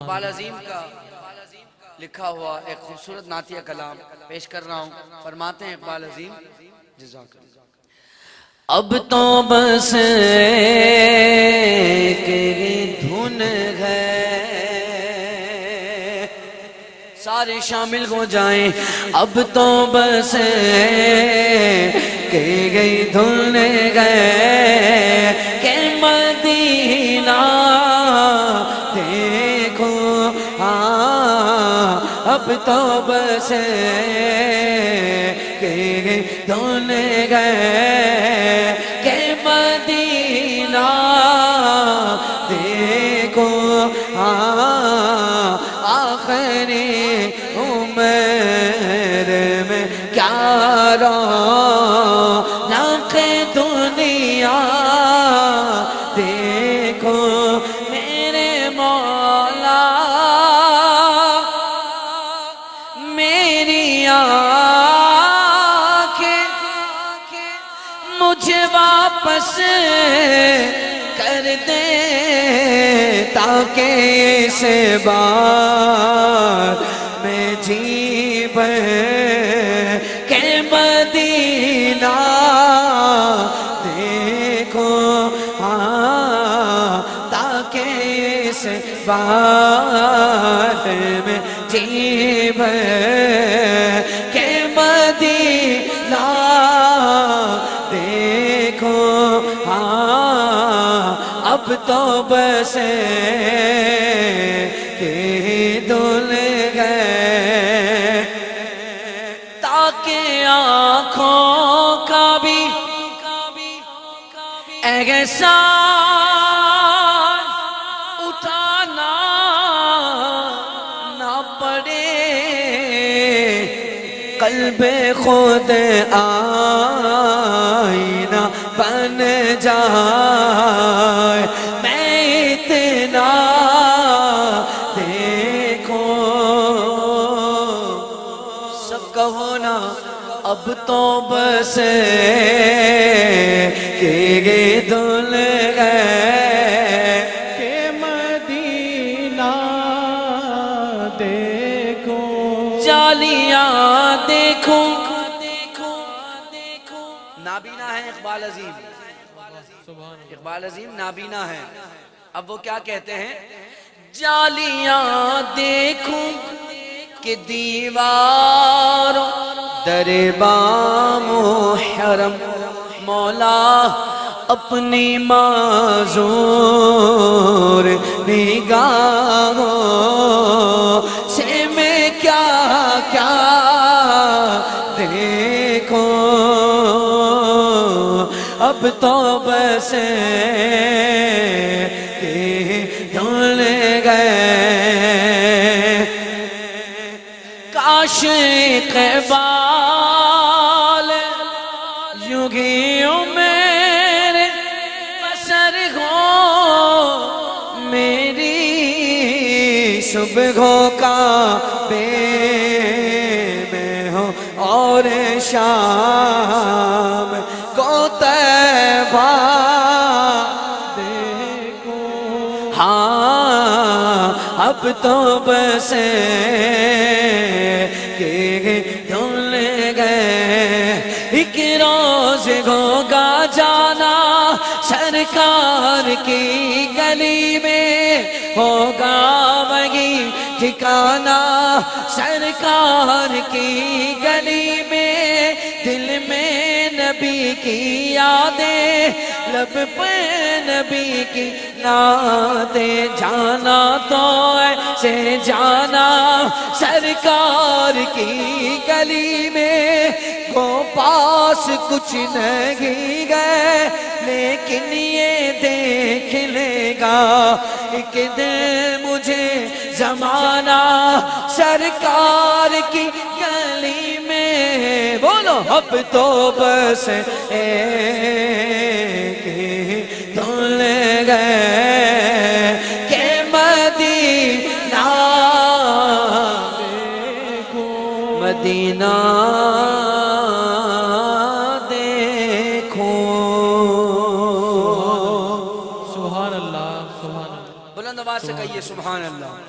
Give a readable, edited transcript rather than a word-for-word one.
اقبال عظیم کا لکھا ہوا ایک خوبصورت نعتیہ کلام پیش کر رہا ہوں. فرماتے ہیں اقبال عظیم جزاک اللہ. اب تو بس ایک دھن ہے، سارے شامل ہو جائیں. اب تو بس کہ گئی دھن ہے کہ مدینہ دیکھو. اب تو بس کہ گئی دھن ہے کہ مدینہ دیکھو. آخری عمر میں کیا رونق دنیا دیکھو. میرے مولا میری آنکھیں مجھے واپس کر دے تاکہ اس بار میں جی بھر کہ مدینہ دیکھو. تاکہ اس بار میں جی بھر کہ مدینہ دیکھو. اب تو بس کہ دھل گئے تاکہ آنکھوں کا بھی احسان اٹھانا نہ پڑے. قلب خود آئینہ بن جائے. میں اتنا دیکھو سب کہو نا. اب تو بس کہ دھل گئے کہ مدینہ دیکھو. جالیاں دیکھو نابینا ہے اقبال عظیم. اقبال عظیم نابینا ہے. اب وہ کیا کہتے ہیں؟ جالیاں دیکھوں کہ دیواروں در بام و حرم مولا اپنی معذور نگاہوں سے میں کیا کیا دیکھو. اب تو بس کہ دھل گئے. کاش اقبال یوں ہی عمر بسر ہو میری صبحوں کا بے میں ہو اور شام کو طیبہ دیکھو. اب تو بس کہ دھل گئے. ایک روز ہوگا جانا سرکار کی گلی میں ہوگا وہی ٹھکانہ. سرکار کی گلی میں دل میں نبی کی یادیں لب پہ نبی کی نعتیں. جانا تو ایسے جانا سرکار کی گلی میں کو پاس کچھ نہیں گئے لیکن یہ دیکھ لے گا ایک دن مجھے زمانہ سرکار کی گلی میں. بولو اب تو بس ایک دھل گئے کہ مدینہ دیکھو. مدینہ دیکھو. سبحان اللہ. بلند آواز سے کہیے سبحان اللہ.